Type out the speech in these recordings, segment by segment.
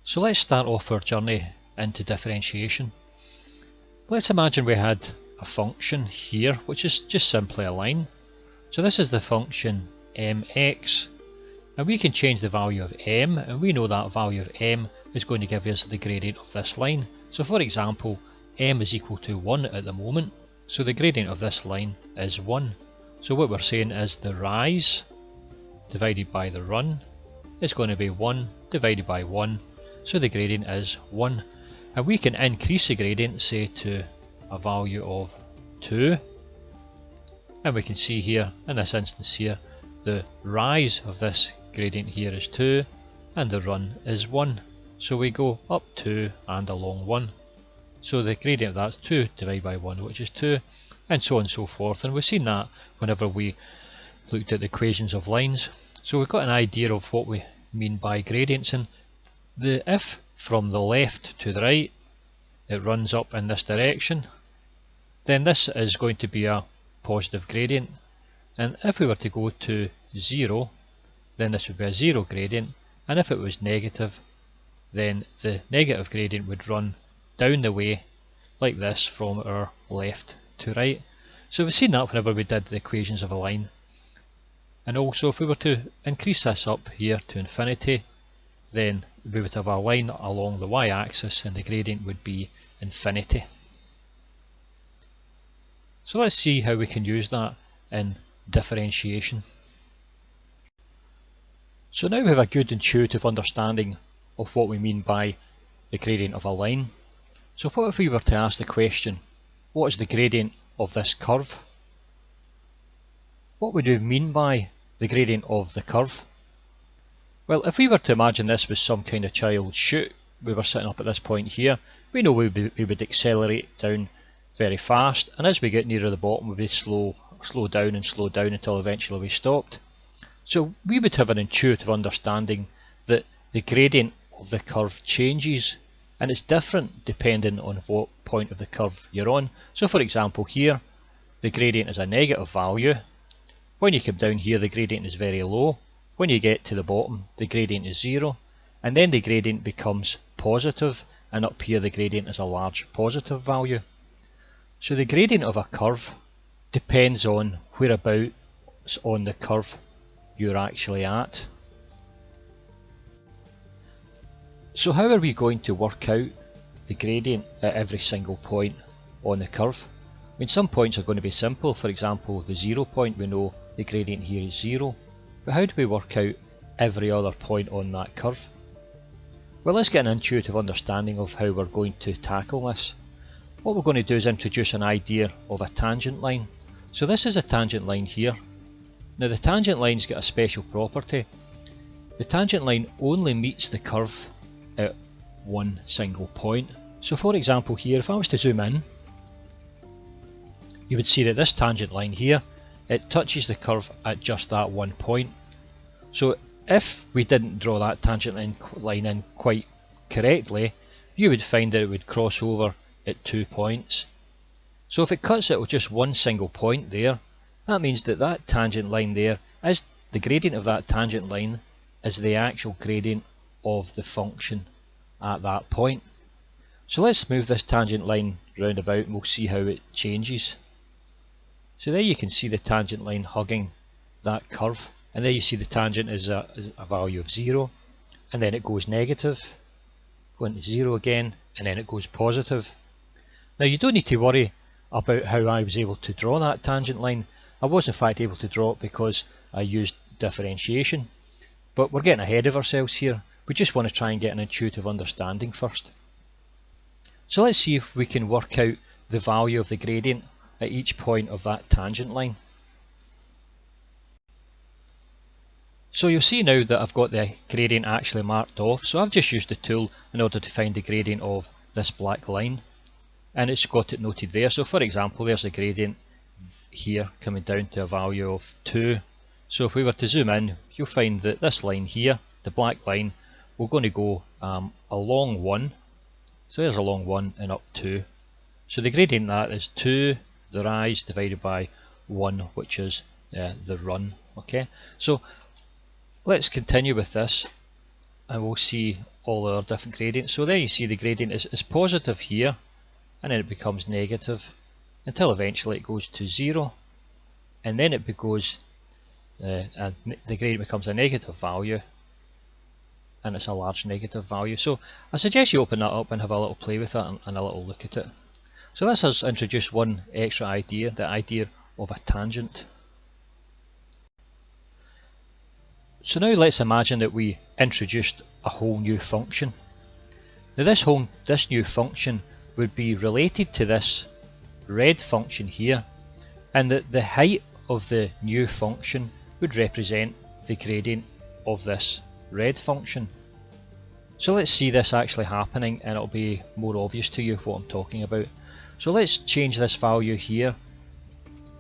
So let's start off our journey into differentiation. Let's imagine we had a function here which is just simply a line. So this is the function mx, and we can change the value of m, and we know that value of m is going to give us the gradient of this line. So for example, m is equal to 1 at the moment, so the gradient of this line is 1. So what we're saying is the rise divided by the run is going to be 1 divided by 1, so the gradient is 1. And we can increase the gradient, say, to a value of 2, and we can see here, in this instance here, the rise of this gradient here is 2 and the run is 1. So we go up 2 and along 1. So the gradient of that's 2 divided by 1, which is 2, and so on and so forth. And we've seen that whenever we looked at the equations of lines. So we've got an idea of what we mean by gradients, and if from the left to the right it runs up in this direction, then this is going to be a positive gradient. And if we were to go to 0, then this would be a 0 gradient, and if it was negative, then the negative gradient would run down the way like this from our left to right. So we've seen that whenever we did the equations of a line. And also if we were to increase this up here to infinity, then we would have a line along the y-axis and the gradient would be infinity. So let's see how we can use that in differentiation. So now we have a good intuitive understanding of what we mean by the gradient of a line. So what if we were to ask the question, what is the gradient of this curve? What would we mean by the gradient of the curve? Well, if we were to imagine this was some kind of child's chute, we were sitting up at this point here, we know we would accelerate down very fast, and as we get nearer the bottom we would slow down until eventually we stopped. So we would have an intuitive understanding that the gradient of the curve changes, and it's different depending on what point of the curve you're on. So for example here, the gradient is a negative value. When you come down here, the gradient is very low. When you get to the bottom, the gradient is 0, and then the gradient becomes positive, and up here the gradient is a large positive value. So the gradient of a curve depends on whereabouts on the curve you're actually at. So how are we going to work out the gradient at every single point on the curve? I mean, some points are going to be simple. For example, the 0 point, we know the gradient here is 0. But how do we work out every other point on that curve? Well, let's get an intuitive understanding of how we're going to tackle this. What we're going to do is introduce an idea of a tangent line. So this is a tangent line here. Now the tangent line's got a special property. The tangent line only meets the curve at one single point. So for example here, if I was to zoom in, you would see that this tangent line here, it touches the curve at just that one point. So if we didn't draw that tangent line in quite correctly, you would find that it would cross over at 2 points. So if it cuts it with just one single point there, that means that that tangent line there is the gradient of that tangent line is the actual gradient of the function at that point. So let's move this tangent line round about and we'll see how it changes. So there you can see the tangent line hugging that curve, and there you see the tangent is a value of 0, and then it goes negative, going to 0 again, and then it goes positive. Now you don't need to worry about how I was able to draw that tangent line. I was in fact able to draw it because I used differentiation, but we're getting ahead of ourselves here. We just want to try and get an intuitive understanding first. So let's see if we can work out the value of the gradient at each point of that tangent line. So you'll see now that I've got the gradient actually marked off. So I've just used the tool in order to find the gradient of this black line, and it's got it noted there. So for example, there's the gradient here coming down to a value of 2. So if we were to zoom in, you'll find that this line here, the black line, we're going to go along 1. So there's along 1 and up 2. So the gradient that is 2, the rise, divided by 1, which is the run. Okay, so let's continue with this and we'll see all our different gradients. So there you see the gradient is positive here, and then it becomes negative until eventually it goes to 0, and then it goes the gradient becomes a negative value, and it's a large negative value. So I suggest you open that up and have a little play with it and a little look at it. So this has introduced one extra idea, the idea of a tangent. So now let's imagine that we introduced a whole new function. Now this new function would be related to this red function here, and that the height of the new function would represent the gradient of this red function. So let's see this actually happening, and it'll be more obvious to you what I'm talking about. So let's change this value here,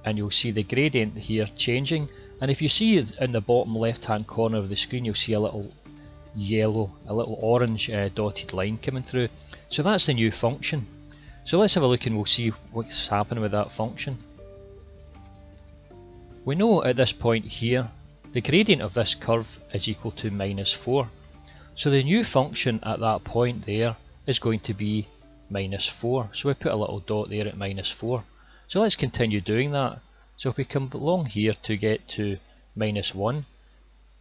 and you'll see the gradient here changing. And if you see in the bottom left hand corner of the screen, you'll see a little yellow, a little orange dotted line coming through. So that's the new function. So let's have a look and we'll see what's happening with that function. We know at this point here, the gradient of this curve is equal to -4. So the new function at that point there is going to be -4. So we put a little dot there at -4. So let's continue doing that. So if we come along here to get to -1,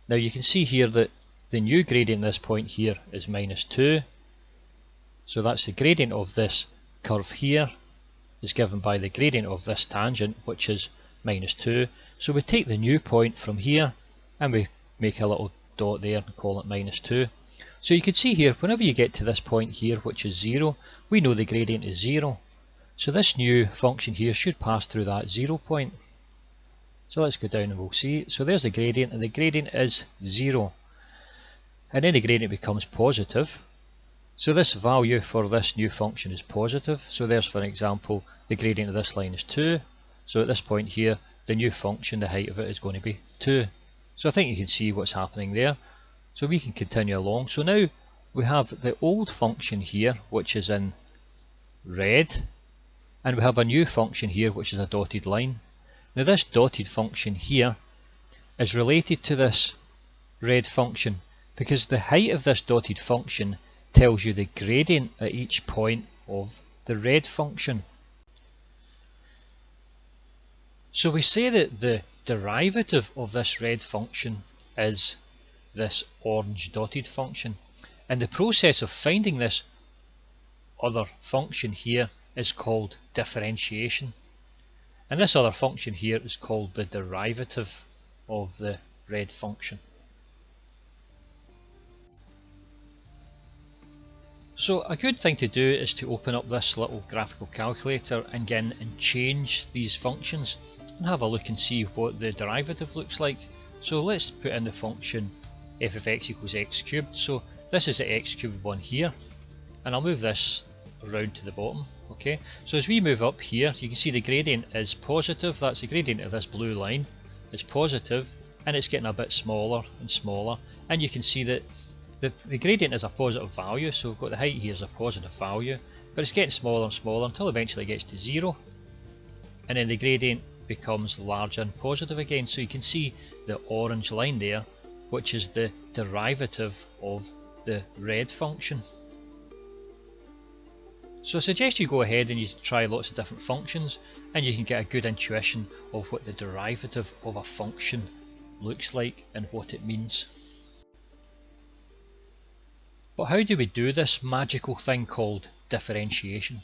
now you can see here that the new gradient at this point here is -2. So that's the gradient of this curve here is given by the gradient of this tangent, which is -2. So we take the new point from here and we make a little dot there and call it -2. So you can see here, whenever you get to this point here, which is 0, we know the gradient is 0. So this new function here should pass through that 0 point. So let's go down and we'll see. So there's the gradient, and the gradient is 0. And then the gradient becomes positive. So this value for this new function is positive. So there's, for example, the gradient of this line is 2. So at this point here, the new function, the height of it is going to be 2. So I think you can see what's happening there. So we can continue along. So now we have the old function here, which is in red, and we have a new function here, which is a dotted line. Now this dotted function here is related to this red function because the height of this dotted function tells you the gradient at each point of the red function. So we say that the derivative of this red function is this orange dotted function, and the process of finding this other function here is called differentiation. And this other function here is called the derivative of the red function. So a good thing to do is to open up this little graphical calculator and get in and change these functions and have a look and see what the derivative looks like. So let's put in the function f of x equals x cubed. So this is the x cubed one here, and I'll move this around to the bottom. Okay, so as we move up here, you can see the gradient is positive. That's the gradient of this blue line. It's positive, and it's getting a bit smaller and smaller, and you can see that the gradient is a positive value, so we've got the height here is a positive value, but it's getting smaller and smaller until eventually it gets to 0, and then the gradient becomes larger and positive again. So you can see the orange line there, which is the derivative of the red function. So I suggest you go ahead and you try lots of different functions, and you can get a good intuition of what the derivative of a function looks like and what it means. But how do we do this magical thing called differentiation?